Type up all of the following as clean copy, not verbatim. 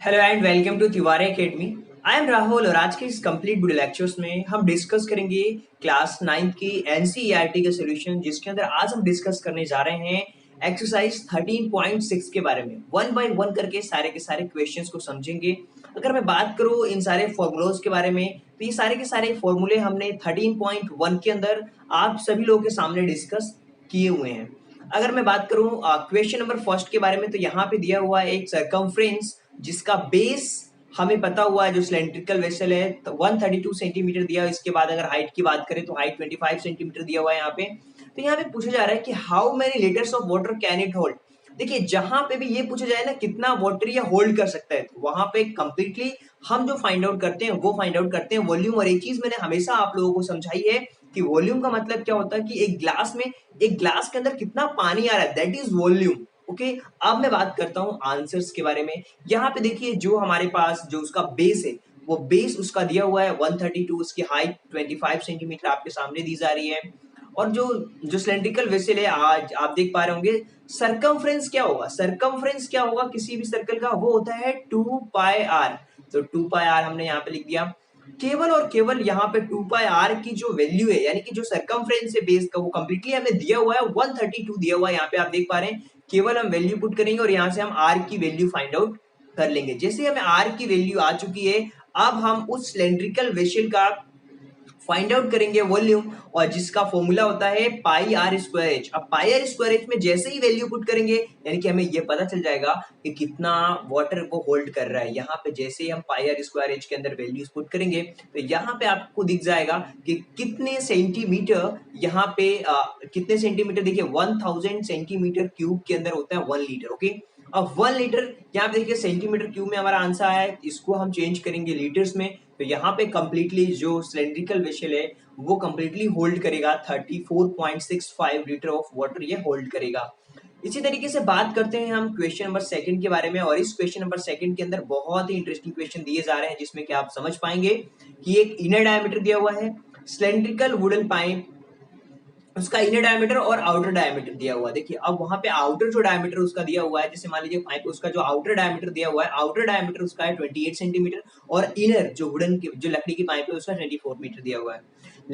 Hello and welcome to Tiwari academy. I am Rahul और आज के इस कंप्लीट वीडियो लेक्चर्स में हम डिस्कस करेंगे क्लास 9th की एनसीईआरटी के सॉल्यूशन, जिसके अंदर आज हम डिस्कस करने जा रहे हैं एक्सरसाइज 13.6 के बारे में। वन बाय वन करके सारे के सारे क्वेश्चंस को समझेंगे। अगर मैं बात करूं इन सारे फॉर्मूलोज के बारे में, तो ये सारे के सारे फॉर्मूले हमने 13.1 के अंदर आप सभी लोगों के सामने डिस्कस किए हुए हैं। अगर मैं बात करूं क्वेश्चन नंबर फर्स्ट के बारे में, तो यहाँ पे दिया हुआ है एक सर्कमफ्रेंस जिसका बेस हमें पता हुआ है, जो सिलेंड्रिकल वेसल है, तो 132 सेंटीमीटर दिया है। इसके बाद अगर हाइट की बात करें तो हाइट 25 सेंटीमीटर दिया हुआ है यहाँ पे। तो यहाँ पे पूछा जा रहा है कि how many litres of water can it hold. देखिए, जहां पे भी ये पूछा जाए ना कितना वाटर ये होल्ड कर सकता है, तो वहां पे कंप्लीटली हम जो फाइंड आउट करते हैं वो फाइंड आउट करते हैं वॉल्यूम। और एक चीज मैंने हमेशा आप लोगों को समझाई है कि वॉल्यूम का मतलब क्या होता है कि एक ग्लास के अंदर कितना पानी आ रहा है, दैट इज वॉल्यूम। ओके, अब मैं बात करता हूं आंसर्स के बारे में। यहाँ पे देखिए, जो हमारे पास जो उसका बेस है, वो बेस उसका दिया हुआ है 132, उसकी हाइट 25 सेंटीमीटर आपके सामने दी जा रही है। और जो जो सिलेंड्रिकल वेसल है, आज आप देख पा रहे होंगे सरकमफ्रेंस क्या होगा। सरकमफ्रेंस क्या होगा किसी भी सर्कल का, वो होता है 2πr। तो 2πr हमने यहाँ पे लिख दिया। केवल और केवल यहाँ पे 2πr की जो वैल्यू है, यानी कि जो सरकमफ्रेंस है बेस का, वो कंप्लीटली हमें दिया हुआ है 132 दिया हुआ है। यहाँ पे आप देख पा रहे हैं, केवल हम वैल्यू पुट करेंगे और यहाँ से हम आर की वैल्यू फाइंड आउट कर लेंगे। जैसे हमें आर की वैल्यू आ चुकी है, अब हम उस सिलेंड्रिकल वेसल का फाइंड आउट करेंगे वॉल्यूम, और जिसका फॉर्मूला होता है पाई आर स्क्वायर एच। अब पाई आर स्क्वायर एच में जैसे ही वैल्यू पुट करेंगे, यानी कि हमें ये पता चल जाएगा कि कितना वाटर वो होल्ड कर रहा है। यहाँ पे जैसे ही हम पाई आर स्क्वायर एच के अंदर वैल्यूज पुट करेंगे, तो यहाँ पे आपको दिख जाएगा कि कितने सेंटीमीटर यहाँ पे कितने सेंटीमीटर। देखिए 1000 सेंटीमीटर क्यूब के अंदर होता है 1 लीटर। ओके, अब 1 लीटर यहाँ पे देखिए सेंटीमीटर क्यूब में हमारा आंसर है, इसको हम चेंज करेंगे लीटर्स में। तो यहाँ पे कंप्लीटली जो सिलेंड्रिकल वेसल है वो कंप्लीटली होल्ड करेगा 34.65 लीटर ऑफ वाटर ये होल्ड करेगा। इसी तरीके से बात करते हैं हम क्वेश्चन नंबर सेकंड के बारे में। और इस क्वेश्चन नंबर सेकंड के अंदर बहुत ही इंटरेस्टिंग क्वेश्चन दिए जा रहे हैं, जिसमें कि आप समझ पाएंगे कि एक इनर डायमीटर दिया हुआ है, सिलेंड्रिकल वुडन पाइप, उसका इनर डायमीटर और आउटर डायमीटर दिया हुआ है। देखिए, अब वहां पे आउटर जो डायमीटर उसका दिया हुआ है, जैसे मान लीजिए पाइप, उसका जो आउटर डायमीटर दिया हुआ है, आउटर डायमीटर उसका है 28 सेंटीमीटर, और इनर जो वुडन की जो लकड़ी की पाइप है उसका 24 मीटर दिया हुआ है।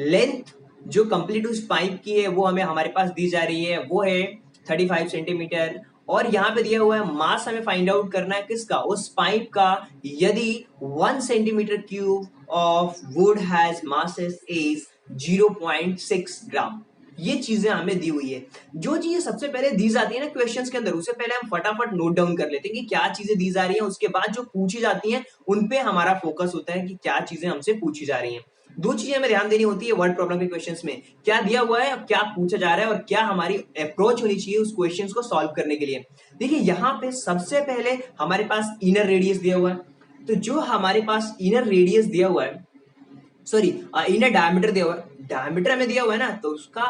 लेंथ जो कंप्लीट उस पाइप की है वो हमें हमारे पास दी जा रही है, वो है 35 सेंटीमीटर। और यहाँ पे दिया हुआ है मास हमें फाइंड आउट करना है किसका, उस पाइप का। यदि 1 centimetre cube of would has mass is 0.6 ग्राम। ये चीजें हमें दी हुई है। जो चीजें सबसे पहले दी जाती है ना क्वेश्चंस के अंदर, उससे पहले हम फटाफट नोट डाउन कर लेते हैं कि क्या चीजें दी जा रही हैं। उसके बाद जो पूछी जाती हैं उन पे हमारा फोकस होता है कि क्या चीजें हमसे पूछी जा रही हैं। दो चीजें हमें ध्यान देनी होती है वर्ड प्रॉब्लम के क्वेश्चंस में, क्या दिया हुआ है, क्या पूछा जा रहा है, और क्या हमारी अप्रोच होनी चाहिए उस क्वेश्चंस को सॉल्व करने के लिए। देखिए, यहाँ पे सबसे पहले हमारे पास इनर रेडियस दिया हुआ है। तो जो हमारे पास इनर रेडियस दिया हुआ है, सॉरी इनर डायमीटर दिया हुआ है, डायमीटर हमें दिया हुआ है ना, तो उसका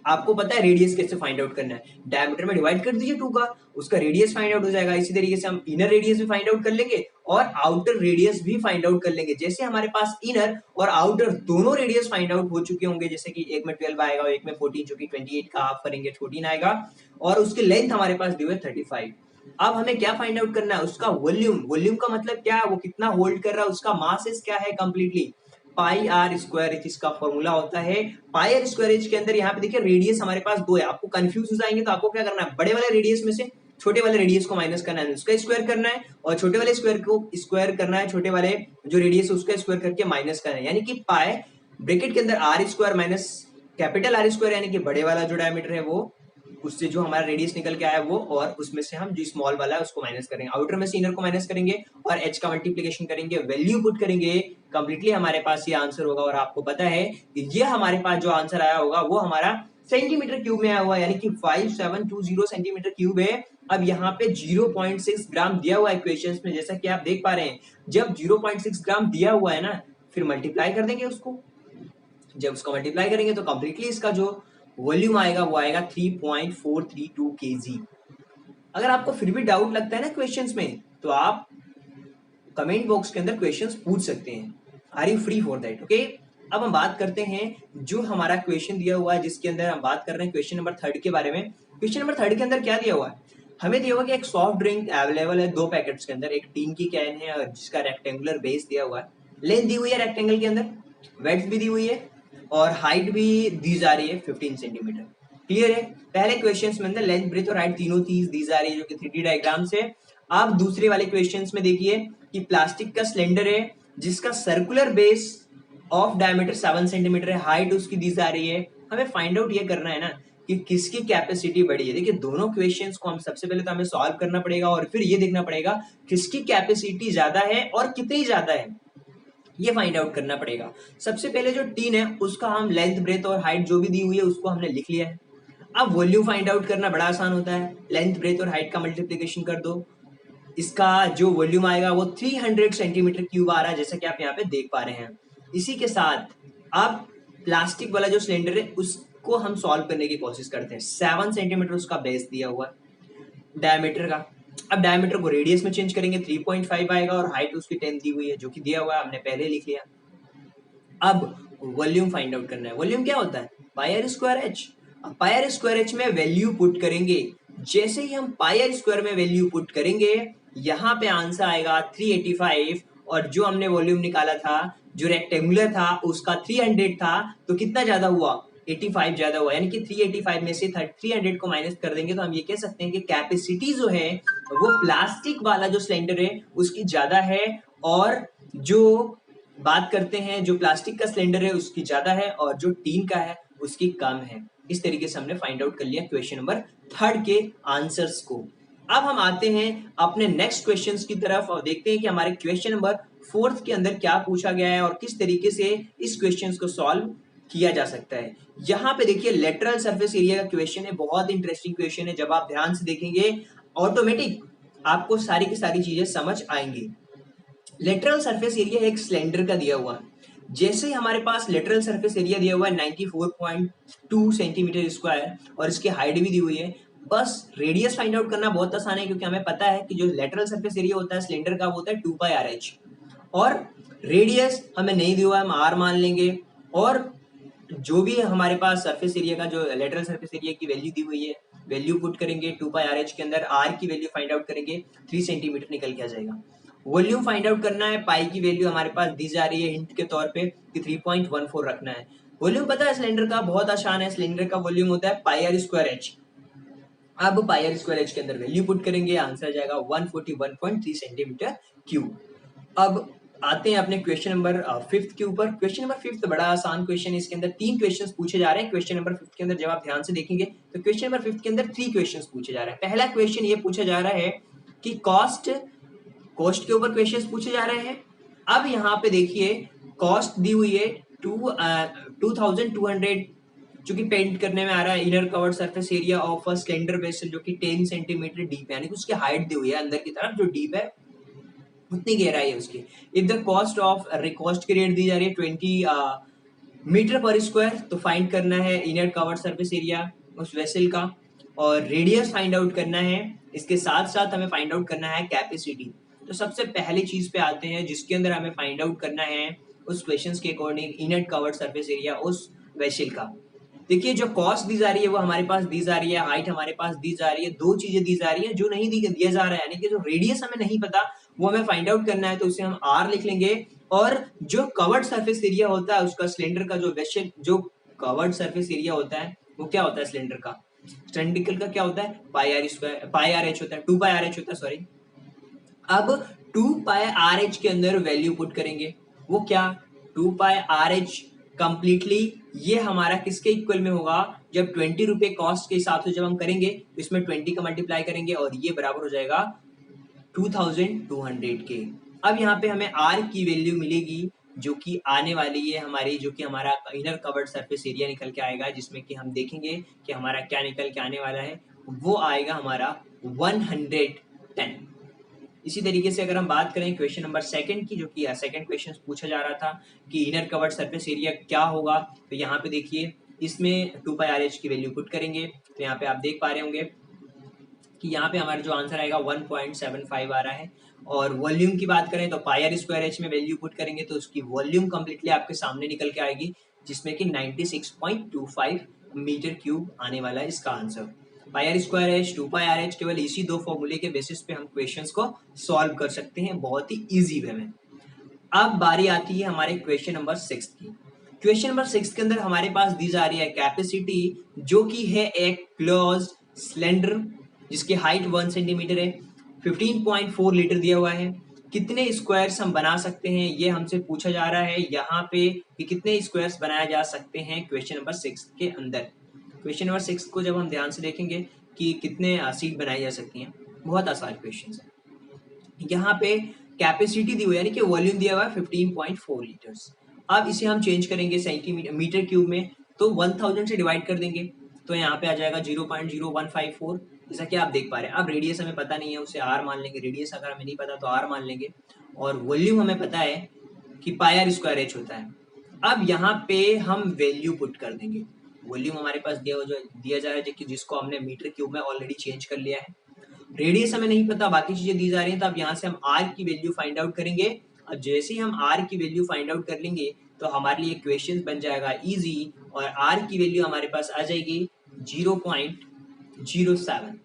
आपको पता है रेडियस कैसे फाइंड आउट करना है। डायमीटर में डिवाइड कर दीजिए 2 का, उसका रेडियस फाइंड आउट हो जाएगा। इसी तरीके से हम इनर रेडियस भी फाइंड आउट कर लेंगे और आउटर रेडियस भी फाइंड आउट कर लेंगे। जैसे हमारे पास इनर और आउटर दोनों रेडियस फाइंड आउट हो चुके होंगे, जैसे कि एक में 12 आएगा और एक में 14, जो कि 28 का हाफ करेंगे 14 आएगा, और उसकी लेंथ हमारे पास दी हुई है 35। अब हमें क्या फाइंड आउट करना है, उसका वॉल्यूम। वॉल्यूम का मतलब क्या है, वो कितना होल्ड कर रहा है, उसका मास क्या है completely, pi r square h इसका फॉर्मूला होता है। पाई आर स्क्वायर एच के अंदर यहाँ पे देखिए रेडियस हमारे पास 2 है। आपको कंफ्यूज हो जाएंगे तो आपको क्या करना है, बड़े वाले रेडियस में से छोटे वाले रेडियस को माइनस करना है, उसका स्क्वायर करना है, और छोटे वाले स्क्वायर को स्क्वायर करना है, छोटे वाले जो रेडियस है उसका स्क्वायर करके माइनस करना है। यानी कि पाई ब्रैकेट के अंदर r square minus capital R square, यानी कि बड़े वाला जो डायमीटर है वो, उससे जो हमारा रेडियस निकल के आया वो, और उसमें से हम जो स्मॉल वाला है उसको माइनस करेंगे, आउटर में से इनर को माइनस करेंगे और एच का मल्टीप्लिकेशन करेंगे, वैल्यू पुट करेंगे, कंप्लीटली हमारे पास ये आंसर होगा। और आपको पता है कि ये हमारे पास जो आंसर आया होगा वो हमारा सेंटीमीटर क्यूब में आया हुआ है, यानी कि 5720 सेंटीमीटर क्यूब है। अब यहाँ पे 0.6 ग्राम दिया हुआ है क्वेश्चंस में, जैसा कि आप देख पा रहे हैं। जब 0.6 ग्राम दिया हुआ है ना, फिर मल्टीप्लाई कर देंगे उसको। जब उसको मल्टीप्लाई करेंगे तो कंप्लीटली इसका जो वॉल्यूम आएगा वो आएगा 3.432 kg। अगर आपको फिर भी डाउट लगता है ना क्वेश्चंस में, तो आप कमेंट बॉक्स के अंदर क्वेश्चंस पूछ सकते हैं। Are you free for that? Okay, अब हम बात करते हैं जो हमारा क्वेश्चन दिया हुआ है, जिसके अंदर हम बात कर रहे हैं क्वेश्चन नंबर 3 के बारे में। क्वेश्चन नंबर 3 के अंदर क्या दिया हुआ है, हमें दिया हुआ कि एक सॉफ्ट ड्रिंक अवेलेबल है 2 पैकेट्स के अंदर, एक टीन की कैन है और जिसका रेक्टेंगुलर बेस दिया हुआ है, लेंथ दी हुई है रेक्टेंगल के अंदर, विड्थ भी दी हुई है और हाइट भी दी जा रही है 15 सेंटीमीटर। क्लियर है? पहले क्वेश्चंस में अंदर लेंथ, ब्रेथ और हाइट तीनों चीज दी जा रही है जो कि 3D डायग्राम से। आप दूसरे वाले क्वेश्चंस में देखिए कि प्लास्टिक का सिलेंडर है जिसका circular base of diameter 7 centimetre है, हाइट उसकी दी जा रही है। हमें फाइंड आउट ये करना है ना कि किसकी कैपेसिटी बड़ी है। देखिए दोनों क्वेश्चंस को हम सबसे पहले तो हमें सॉल्व करना पड़ेगा और फिर ये देखना पड़ेगा किसकी कैपेसिटी ज्यादा है और कितनी ज्यादा है, ये फाइंड आउट करना पड़ेगा। सबसे पहले जो टीन है उसका हम लेंथ, ब्रेथ और हाइट जो भी दी हुई है उसको हमने लिख लिया है। अब वॉल्यूम फाइंड आउट करना बड़ा आसान होता है, लेंथ, ब्रेथ और हाइट का मल्टीप्लीकेशन कर दो, इसका जो वॉल्यूम आएगा वो 300 सेंटीमीटर क्यूब आ रहा है जैसा कि आप यहाँ पे देख पा रहे हैं। इसी के साथ अब प्लास्टिक वाला जो सिलेंडर है उसको हम सॉल्व करने की कोशिश करते हैं। 7 सेंटीमीटर उसका बेस दिया हुआ है डायमीटर का। अब डायमीटर को रेडियस में चेंज करेंगे 3.5 आएगा और हाइट उसकी 10 दी हुई है जो कि दिया हुआ है, हमने पहले लिख लिया। अब वॉल्यूम फाइंड आउट करना है। वॉल्यूम क्या होता है? Pi r square H. अब पाई आर स्क्वायर एच में वैल्यू पुट करेंगे, जैसे ही हम पाई आर स्क्वायर में वैल्यू पुट करेंगे यहाँ पे आंसर आएगा 385 और जो हमने वॉल्यूम निकाला था जो रेक्टेंगुलर था उसका 300 था, तो कितना ज्यादा हुआ? 85 ज्यादा हुआ, यानी कि 385 में से 300 को माइनस कर देंगे तो हम ये कह सकते हैं कि कैपेसिटी जो है वो प्लास्टिक वाला जो सिलेंडर है उसकी ज्यादा है और जो बात करते हैं जो प्लास्टिक का सिलेंडर है उसकी ज्यादा है और जो टीन का है उसकी कम है। इस तरीके से हमने फाइंड आउट कर लिया क्वेश्चन नंबर 3 के आंसर्स को। अब हम आते हैं अपने नेक्स्ट क्वेश्चंस की तरफ और देखते हैं कि हमारे क्वेश्चन नंबर 4 के अंदर क्या पूछा गया है और किस तरीके से इस क्वेश्चंस को सॉल्व किया जा सकता है। यहाँ पे देखिए लेटरल सरफेस एरिया का क्वेश्चन है, बहुत इंटरेस्टिंग क्वेश्चन है। जब आप ध्यान से देखेंगे ऑटोमेटिक आपको सारी की सारी चीजें समझ आएंगी। लेटरल सरफेस एरिया एक सिलेंडर का दिया हुआ है, जैसे ही हमारे पास लेटरल सरफेस एरिया दिया हुआ है 94.2 सेंटीमीटर स्क्वायर और इसकी हाइट भी दी हुई है, बस रेडियस फाइंड आउट करना बहुत आसान है क्योंकि हमें पता है कि जो लेटरल सरफेस एरिया होता है सिलेंडर का वो होता है 2 पाई आर एच और रेडियस हमें नहीं दिया हुआ है, हम आर मान लेंगे और जो भी हमारे पास सरफेस एरिया का जो लेटरल सरफेस एरिया की वैल्यू दी हुई है वैल्यू पुट करेंगे 2 पाई आर एच के अंदर, आर की वैल्यू फाइंड आउट करेंगे 3 सेंटीमीटर निकल के आ जाएगा। वॉल्यूम फाइंड आउट करना है, पाई की वैल्यू हमारे पास दी जा रही है हिंट के तौर पे कि 3.14 रखना है। वॉल्यूम पता है सिलेंडर का, बहुत आसान है, सिलेंडर का वॉल्यूम होता है पाई आर स्क्वायर एच। अब पाई आर स्क्वायर एच के अंदर वैल्यू पुट करेंगे, आंसर आ जाएगा 141.3 सेंटीमीटर क्यूब। अब आते हैं अपने क्वेश्चन नंबर 5 के ऊपर। क्वेश्चन नंबर 5 बड़ा आसान क्वेश्चन है, इसके अंदर 3 क्वेश्चंस पूछे जा रहे हैं। क्वेश्चन नंबर 5 के अंदर जब आप ध्यान से देखेंगे तो क्वेश्चन नंबर 5 के अंदर 3 क्वेश्चंस पूछे जा रहे हैं। पहला क्वेश्चन ये पूछा जा रहा है कि कॉस्ट के ऊपर क्वेश्चंस पूछे जा रहे हैं। अब यहाँ पे देखिए कॉस्ट दी हुई है 2200 जो कि पेंट करने में आ रहा है inner curved surface area of a cylinder vessel जो कि 10 सेंटीमीटर डीप है, यानी कि उसकी हाइट दी हुई है अंदर की तरफ जो डीप है उतनी गहराई है उसकी। If the cost of cost की रेट दी जा रही है 20 मीटर पर स्क्वायर, तो फाइंड करना है इनर कवर्ड सरफेस एरिया उस वेसल का और रेडियस फाइंड आउट करना है। इसके साथ साथ हमें फाइंड आउट करना है कैपेसिटी। तो सबसे पहली चीज पे आते हैं जिसके अंदर हमें फाइंड आउट करना है उस क्वेश्चंस के according inner curved surface area उस वेसल का। देखिए जो कॉस्ट दी जा रही है वो हमारे पास दी जा रही है, हाइट हमारे पास दी जा रही है, दो चीजें दी जा रही है। जो नहीं दिया जा रहा है यानी कि जो रेडियस हमें नहीं पता वो हमें फाइंड आउट करना है, तो उसे हम आर लिख लेंगे। और जो कवर्ड सरफेस एरिया होता है उसका सिलेंडर का जो वेसल जो कवर्ड सरफेस एरिया होता है वो क्या होता है सिलेंडर का, सिलेंड्रिकल का क्या होता है pi r square, pi r h होता है, 2 पाई आर एच होता है सॉरी। अब 2 पाई आर एच के अंदर वैल्यू पुट करेंगे, वो क्या 2 पाई आर एच कंप्लीटली ये हमारा किसके इक्वल में होगा, जब 20 रुपए कॉस्ट के हिसाब से जब हम करेंगे तो इसमें 20 का मल्टीप्लाई करेंगे और ये बराबर हो जाएगा 2200 के। अब यहाँ पे हमें आर की वैल्यू मिलेगी जो कि आने वाली है हमारी, जो कि हमारा इनर कवर्ड सरफेस एरिया निकल के आएगा जिसमें कि हम देखेंगे कि हमारा क्या निकल के आने वाला है, वो आएगा हमारा 110। इसी तरीके से अगर हम बात करें क्वेश्चन नंबर 2 की, जो कि सेकंड क्वेश्चन पूछा जा रहा था कि इनर कवर्ड सरफेस एरिया क्या होगा, तो यहाँ पे देखिए इसमें 2 पाई आर एच की वैल्यू पुट करेंगे तो यहाँ पे आप देख पा रहे होंगे कि यहाँ पे हमारा जो आंसर आएगा 1.75 आ रहा है। और वॉल्यूम की बात करें तो पाई आर स्क्वायर एच में वैल्यू पुट करेंगे तो उसकी वॉल्यूम कंप्लीटली आपके सामने निकल के आएगी जिसमें कि 96.25 मीटर क्यूब आने वाला है इसका answer. Pi r square h, 2 pi r h, केवल इसी दो फॉर्मूले के बेसिस पे हम क्वेश्चंस को सॉल्व कर सकते हैं बहुत ही इजी वे में। अब बारी आती है हमारे क्वेश्चन नंबर 6 की। क्वेश्चन नंबर 6 के अंदर हमारे पास दी जा रही है कैपेसिटी जो कि है एक क्लोज सिलेंडर जिसकी हाइट 1 सेंटीमीटर है, 15.4 लीटर दिया हुआ है। कितने स्क्वायर्स हम बना सकते हैं ये हमसे पूछा जा रहा है यहाँ पे कि कितने स्क्वायर्स बनाए जा सकते हैं क्वेश्चन नंबर 6 के अंदर। क्वेश्चन नंबर 6 को जब हम ध्यान से देखेंगे कि कितने सीट बनाई जा सकती हैं, बहुत आसान क्वेश्चन है। यहाँ पे कैपेसिटी दी हुई है यानी कि वॉल्यूम दिया हुआ है 15.4 लीटर्स। अब इसे हम चेंज करेंगे सेंटीमीटर मीटर क्यूब में, तो 1000 से डिवाइड कर देंगे तो यहाँ पे आ जाएगा 0.0154, जैसा कि आप देख पा रहे हैं। अब रेडियस हमें पता नहीं है, उसे आर मान लेंगे। रेडियस अगर हमें नहीं पता तो आर मान लेंगे, और वॉल्यूम हमें पता है कि पाई आर स्क्वायर एच होता है। अब यहाँ पे हम वैल्यू पुट कर देंगे। वॉल्यूम हमारे पास दिया जा रहा है जिसको हमने मीटर क्यूब में ऑलरेडी चेंज कर लिया है। रेडियस हमें नहीं पता, बाकी चीजें दी जा रही हैं, तो अब यहाँ से हम आर की वैल्यू फाइंड आउट करेंगे। और जैसे ही हम आर की वैल्यू फाइंड आउट कर लेंगे तो हमारे लिए क्वेश्चन बन जाएगा इजी, और आर की वैल्यू हमारे पास आ जाएगी 0.07।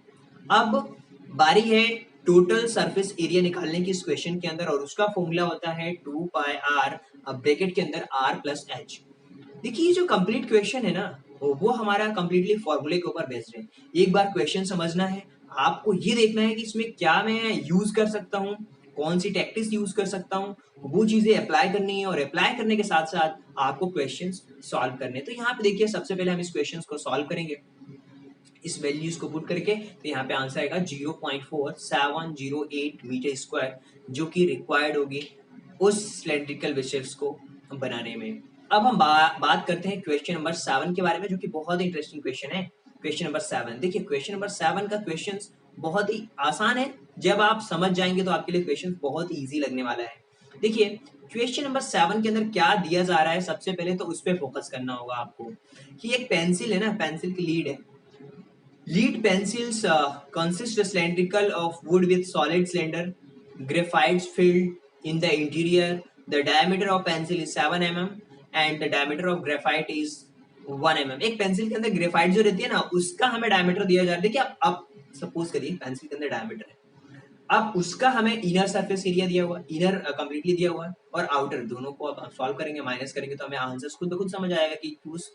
अब बारी है टोटल सरफेस एरिया निकालने की इस क्वेश्चन के अंदर, और उसका फॉर्मूला होता है 2 पाई आर, अब ब्रैकेट के अंदर आर प्लस एच। देखिए जो कंप्लीट क्वेश्चन है ना वो हमारा कंप्लीटली फॉर्मूले के ऊपर बेस्ड है। एक बार क्वेश्चन समझना है, आपको ये देखना है कि इसमें क्या मैं यूज कर सकता हूँ, कौन सी टैक्टिक्स यूज कर सकता हूँ, वो चीजें अप्लाई करनी है, और अप्लाई करने के साथ साथ आपको क्वेश्चंस सॉल्व करने हैं। तो यहाँ पे देखिए सबसे पहले हम इस क्वेश्चन को सॉल्व करेंगे इस वैल्यूज को पुट करके, तो यहाँ पे आंसर आएगा 0.4708 मीटर स्क्वायर, जो कि रिक्वायर्ड होगी उस सिलेंड्रिकल वेसल्स को बनाने में। अब हम बात करते हैं क्वेश्चन नंबर 7 के बारे में, जो कि बहुत इंटरेस्टिंग क्वेश्चन है। क्वेश्चन नंबर 7 देखिए, क्वेश्चन नंबर 7 का क्वेश्चन बहुत ही आसान है। जब आप समझ जाएंगे तो आपके लिए क्वेश्चन बहुत ही ईजी लगने वाला है। देखिए क्वेश्चन नंबर 7 के अंदर क्या दिया जा रहा है, सबसे पहले तो उस पर फोकस करना होगा आपको कि एक पेंसिल है ना, पेंसिल की लीड है। Lead pencils consist cylindrical of wood with solid cylinder, graphites filled in the interior. The diameter of pencil is 7 mm and the diameter of graphite is 1 mm. एक पेंसिल के अंदर graphite जो रहती है ना, उसका हमें डायमीटर दिया जा रहा है। देखिए अब सपोज करिए पेंसिल के अंदर डायमीटर है, अब उसका हमें इनर सरफेस एरिया दिया हुआ है, इनर कंप्लीटली दिया हुआ है, और आउटर दोनों को अब सॉल्व करेंगे, माइनस करेंगे तो हमें आंसर्स खुद ब खुद समझ आएगा कि उस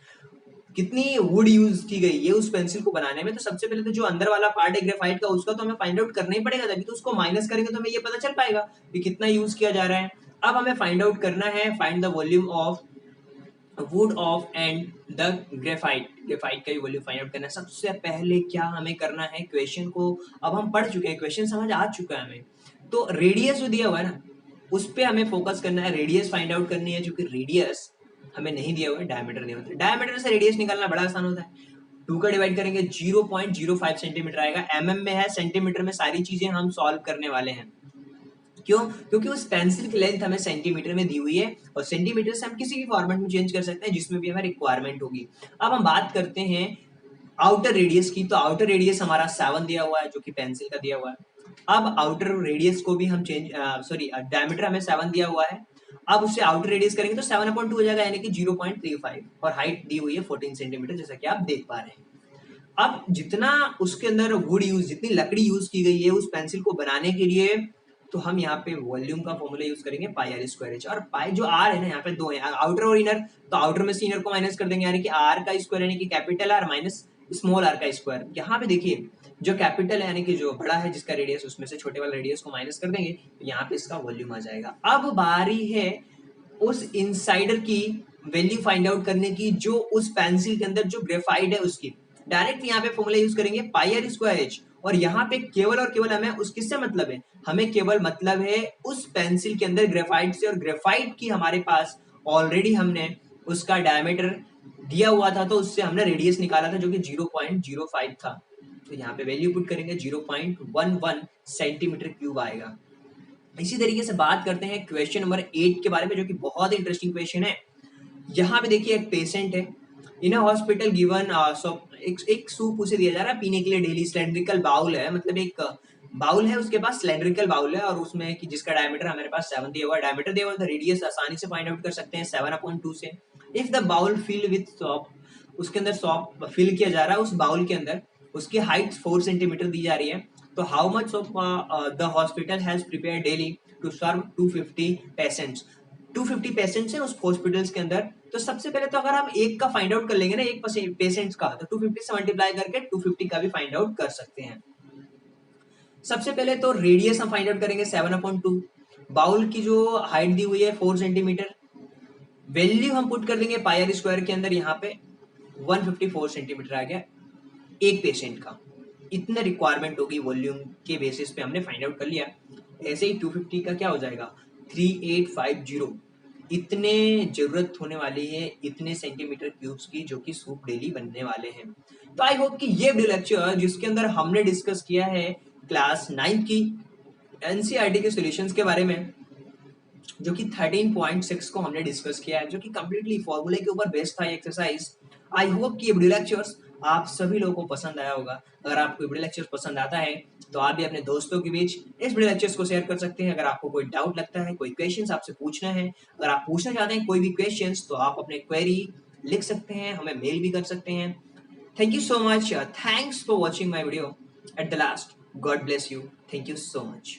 कितनी वुड यूज की गई है उस पेंसिल को बनाने में। तो सबसे पहले तो जो अंदर वाला पार्ट है ग्रेफाइट का, उसका तो हमें फाइंड आउट करना ही पड़ेगा, तभी तो उसको माइनस करेंगे तो हमें ये पता चल पाएगा कि कितना यूज किया जा रहा है। अब हमें फाइंड आउट करना है, find the volume of would of and the graphite, graphite का वॉल्यूम फाइंड आउट करना है। सबसे पहले क्या हमें करना है, क्वेश्चन को अब हम पढ़ चुके हैं, क्वेश्चन समझ आ चुका है हमें, तो रेडियस जो दिया हुआ है ना उस पर हमें फोकस करना है, रेडियस फाइंड आउट करनी है, क्योंकि रेडियस हमें नहीं दिया हुआ है, डायमीटर दिया हुआ है। डायमीटर से रेडियस निकालना बड़ा आसान होता है। 2 का डिवाइड करेंगे 0.05 सेंटीमीटर आएगा, एमएम में है, सेंटीमीटर में सारी चीजें हम सॉल्व करने वाले हैं। क्यों? क्योंकि उस पेंसिल की लेंथ हमें सेंटीमीटर में दी हुई है, और सेंटीमीटर से हम किसी भी फॉर्मेट में चेंज कर सकते हैं जिसमें भी हमें रिक्वायरमेंट होगी। अब हम बात करते हैं आउटर रेडियस की, तो आउटर रेडियस हमारा 7 दिया हुआ है जो कि पेंसिल का दिया हुआ है। अब आउटर रेडियस को भी हम डायमीटर हमें 7 दिया हुआ है, अब उससे आउटर रेडियस करेंगे तो 7/2 हो जाएगा, यानी कि 0.35, और हाइट दी हुई है 14 सेंटीमीटर, जैसा कि आप देख पा रहे हैं। अब जितना उसके अंदर वुड यूज, जितनी लकड़ी यूज की गई है उस पेंसिल को बनाने के लिए, तो हम यहाँ पे वॉल्यूम का फॉर्मूला यूज करेंगे पाई आर स्क्वायर एच, और पाई जो आर है ना यहाँ पे दो है, आउटर और इनर, तो आउटर में से इनर को माइनस कर देंगे, यानी कि आर का स्क्वायर यानी कि capital R minus small r का स्क्वायर। यहाँ पे देखिए जो कैपिटल है यानी कि जो बड़ा है जिसका रेडियस, उसमें से छोटे वाले रेडियस को माइनस कर देंगे, तो यहाँ पे इसका वॉल्यूम आ जाएगा। अब बारी है उस इनसाइडर की वैल्यू फाइंड आउट करने की, जो उस पेंसिल के अंदर जो ग्रेफाइट है उसकी। डायरेक्ट यहाँ पे फॉर्मूला यूज करेंगे पाई आर स्क्वायर एच, और यहाँ पे केवल और केवल हमें उस किससे मतलब है, हमें केवल मतलब है उस पेंसिल के अंदर ग्रेफाइट से, और ग्रेफाइट की हमारे पास ऑलरेडी हमने उसका डायमीटर दिया हुआ था, तो उससे हमने रेडियस निकाला था जो कि 0.05 था। तो यहाँ पे वैल्यू पुट करेंगे 0.11 सेंटीमीटर क्यूब आएगा। इसी तरीके से बात करते हैं क्वेश्चन नंबर 8 के बारे में, जो कि बहुत इंटरेस्टिंग क्वेश्चन है। यहाँ पे देखिए एक पेशेंट है इन हॉस्पिटल गिवन, एक सूप उसे दिया जा रहा है पीने के लिए डेली, सिलेंड्रिकल बाउल है, मतलब एक बाउल है उसके पास, सिलेंड्रिकल बाउल है, और उसमें कि जिसका डायमीटर हमारे पास 7 दिया हुआ है, डायमीटर दिया हुआ है, रेडियस आसानी से फाइंड आउट कर सकते हैं 7/2 से। If the bowl fill with soap, उसके अंदर सॉप फिल किया जा रहा है उस बाउल के अंदर, उसकी हाइट 4 सेंटीमीटर दी जा रही है। तो how much of the hospital has prepare daily to serve 250 patients. 250 patients हैं उस हॉस्पिटल्स के अंदर। तो सबसे पहले तो अगर हम एक का फाइंड आउट कर लेंगे ना, एक पेशेंट्स का, तो 250 से मल्टीप्लाई करके 250 का भी फाइंड आउट कर सकते हैं। सबसे पहले तो रेडियस हम फाइंड आउट करेंगे 7/2। बाउल की जो हाइट दी हुई है 4 सेंटीमीटर, वैल्यू हम पुट कर देंगे पाई आर स्क्वायर के अंदर, यहाँ पे 154 सेंटीमीटर आ गया एक पेशेंट का। इतना रिक्वायरमेंट होगी वॉल्यूम के बेसिस पे हमने फाइंड आउट कर लिया। ऐसे ही 250 का क्या हो जाएगा 3850। इतने जरूरत होने वाली है इतने सेंटीमीटर क्यूब्स की जो कि सूप डेली बनने वाले हैं। तो आई होप कि ये वीडियो लेक्चर जिसके अंदर हमने डिस्कस किया है क्लास 9 की एनसीईआरटी के सॉल्यूशंस के बारे में, जो कि 13.6 को हमने डिस्कस किया है, जो कि कंप्लीटली फॉर्मूले के ऊपर बेस्ड था एक्सरसाइज। आई होप कि ये वीडियो लेक्चर्स आप सभी लोगों को पसंद आया होगा। अगर आपको वीडियो लेक्चर्स पसंद आता है तो आप भी अपने दोस्तों के बीच इस वीडियो लेक्चर्स को शेयर कर सकते हैं। अगर आपको कोई डाउट लगता है, कोई क्वेश्चंस आपसे पूछना है, अगर आप पूछना चाहते हैं कोई भी क्वेश्चंस, तो आप अपने क्वेरी लिख सकते हैं, हमें मेल भी कर सकते हैं। Thank you so much, thanks for watching my video at the last. God bless you, thank you so much.